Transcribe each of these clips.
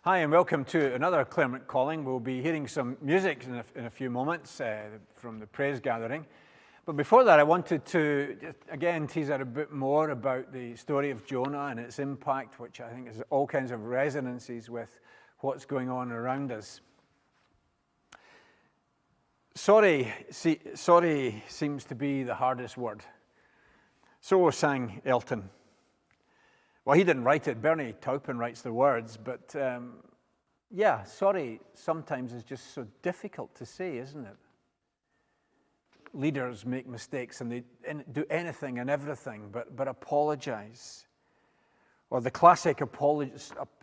Hi and welcome to another Claremont Calling. We'll be hearing some music in a few moments from the praise gathering. But before that, I wanted to just again tease out a bit more about the story of Jonah and its impact, which I think has all kinds of resonances with what's going on around us. Sorry seems to be the hardest word. So sang Elton. Well, he didn't write it. Bernie Taupin writes the words, but sorry sometimes is just so difficult to say, isn't it? Leaders make mistakes and they do anything and everything but apologize. Or the classic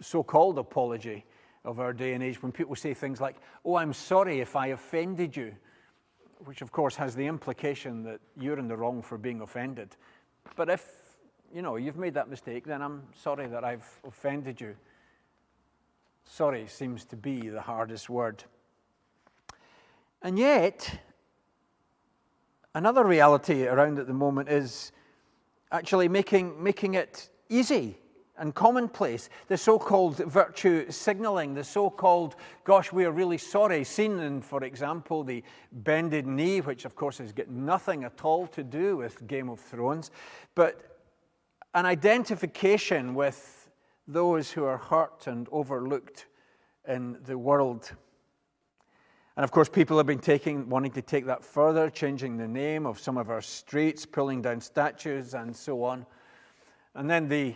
so-called apology of our day and age, when people say things like, "Oh, I'm sorry if I offended you," which of course has the implication that you're in the wrong for being offended. But if you've made that mistake, then I'm sorry that I've offended you. Sorry seems to be the hardest word. And yet, another reality around at the moment is actually making it easy and commonplace. The so-called virtue signaling, the so-called, gosh, we are really sorry, seen in, for example, the bended knee, which of course has got nothing at all to do with Game of Thrones, but an identification with those who are hurt and overlooked in the world. And of course, people have been wanting to take that further, changing the name of some of our streets, pulling down statues, and so on. And then the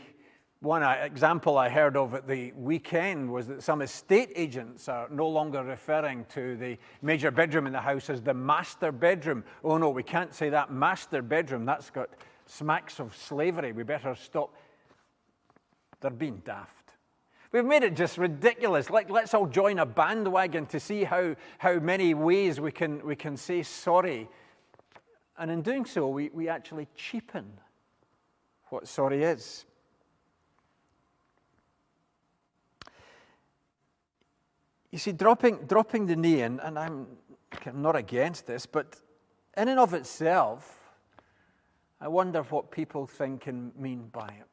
one example I heard of at the weekend was that some estate agents are no longer referring to the major bedroom in the house as the master bedroom. Oh no, we can't say that master bedroom. That's got smacks of slavery. We better stop. They're being daft. We've made it just ridiculous. Let's all join a bandwagon to see how many ways we can say sorry. And in doing so, we actually cheapen what sorry is. You see, dropping the knee, and I'm not against this, but in and of itself, I wonder what people think and mean by it.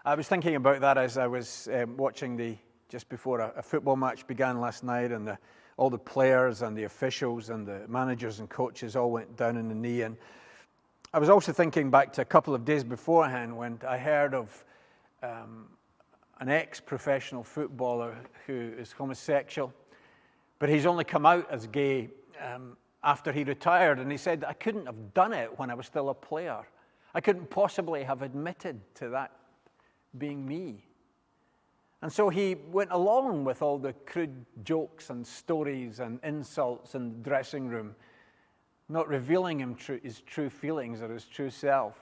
I was thinking about that as I was watching just before a football match began last night, and all the players and the officials and the managers and coaches all went down on the knee. And I was also thinking back to a couple of days beforehand when I heard of an ex-professional footballer who is homosexual, but he's only come out as gay after he retired, and he said, "I couldn't have done it when I was still a player. I couldn't possibly have admitted to that being me." And so he went along with all the crude jokes and stories and insults in the dressing room, not revealing his true feelings or his true self.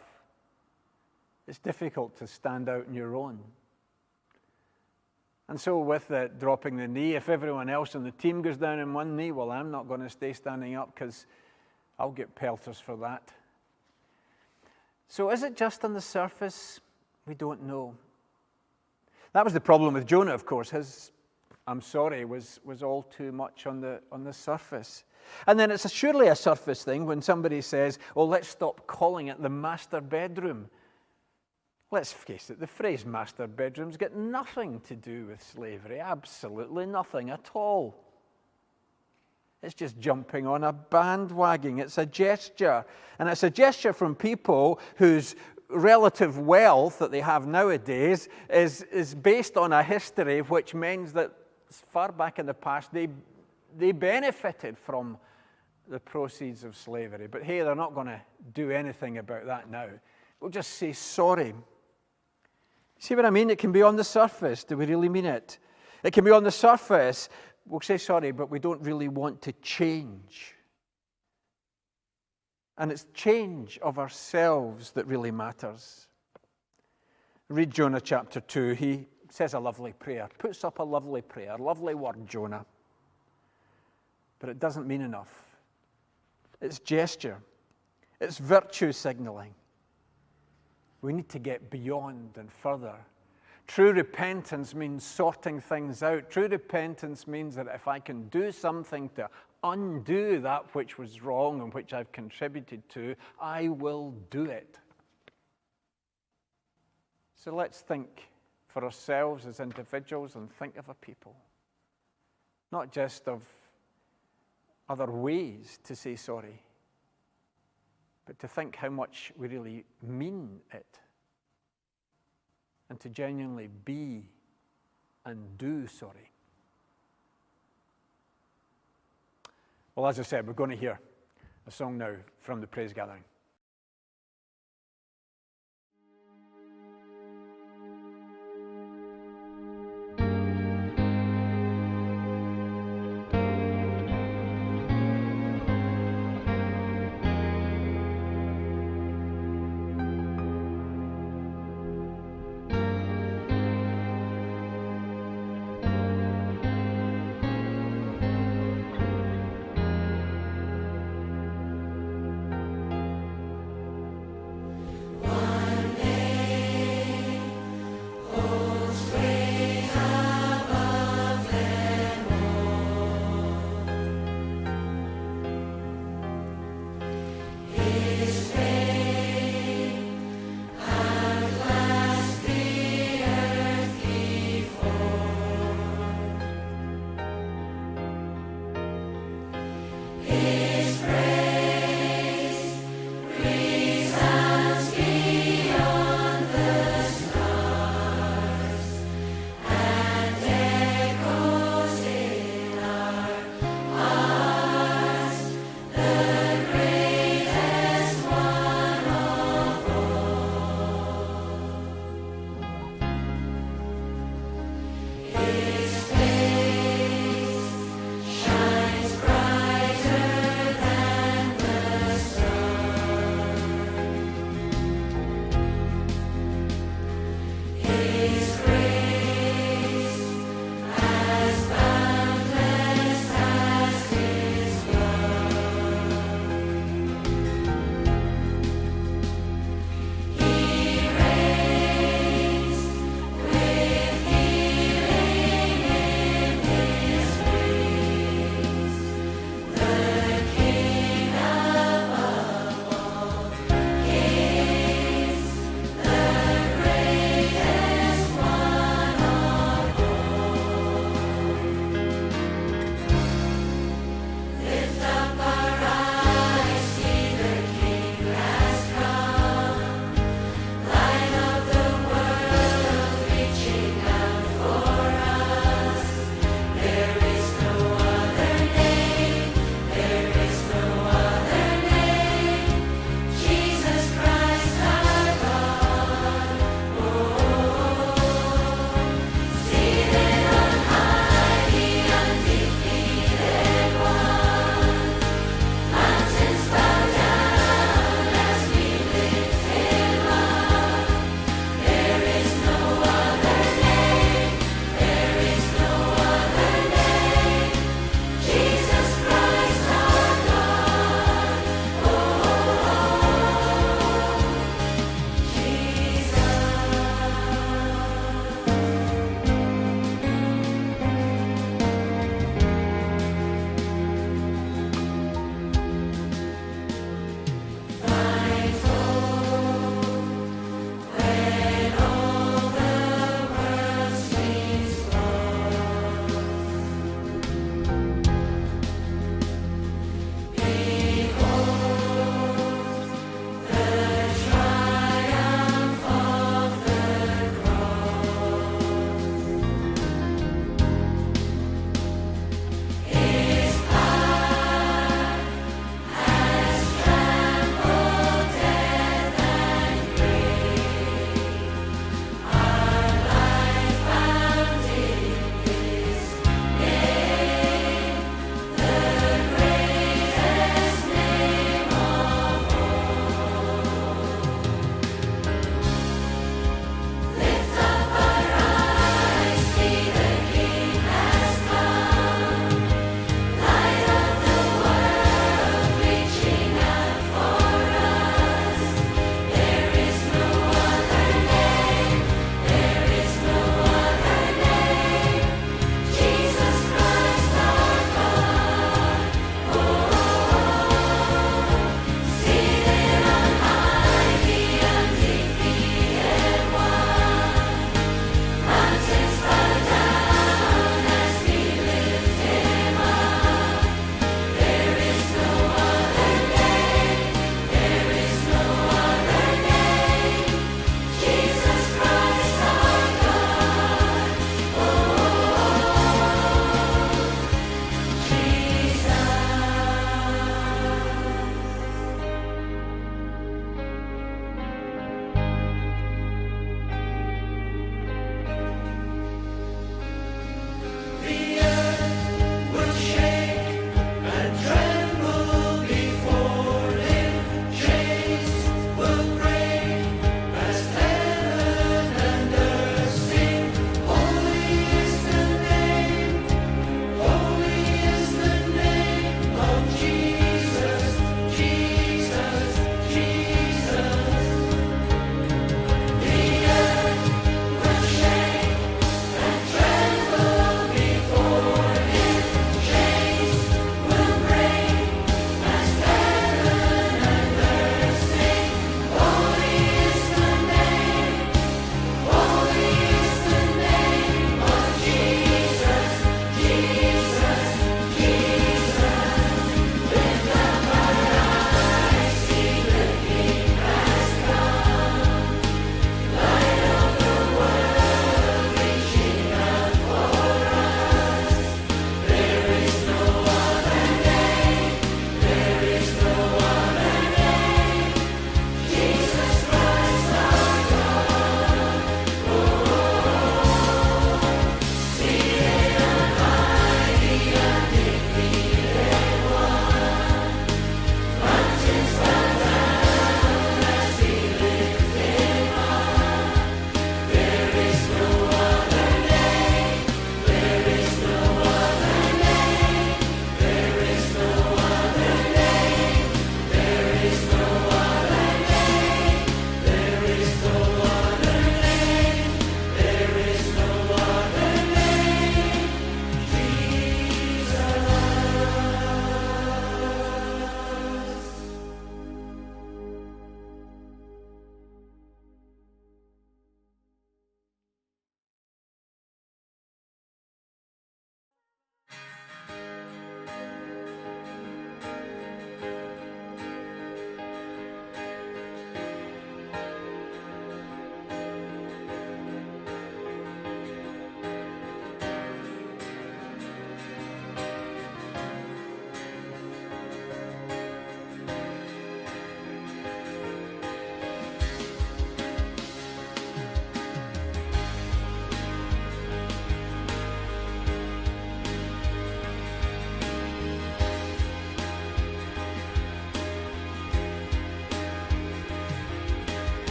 It's difficult to stand out on your own. And so with dropping the knee, if everyone else on the team goes down on one knee, well, I'm not going to stay standing up because I'll get pelters for that. So is it just on the surface? We don't know. That was the problem with Jonah, of course. His "I'm sorry" was all too much on the surface. And then it's surely a surface thing when somebody says, "Oh, let's stop calling it the master bedroom." Let's face it, the phrase master bedroom's got nothing to do with slavery, absolutely nothing at all. It's just jumping on a bandwagon. It's a gesture. And it's a gesture from people whose relative wealth that they have nowadays is based on a history which means that as far back in the past they benefited from the proceeds of slavery. But hey, they're not going to do anything about that now. We'll just say sorry. See what I mean? It can be on the surface. Do we really mean it? It can be on the surface. We'll say sorry, but we don't really want to change. And it's change of ourselves that really matters. Read Jonah chapter 2. He says a lovely prayer, puts up a lovely prayer, lovely word, Jonah. But it doesn't mean enough. It's gesture. It's virtue signaling. We need to get beyond and further. True repentance means sorting things out. True repentance means that if I can do something to undo that which was wrong and which I've contributed to, I will do it. So let's think for ourselves as individuals and think of a people. Not just of other ways to say sorry, but to think how much we really mean it, and to genuinely be and do sorry. Well, as I said, we're going to hear a song now from the praise gathering.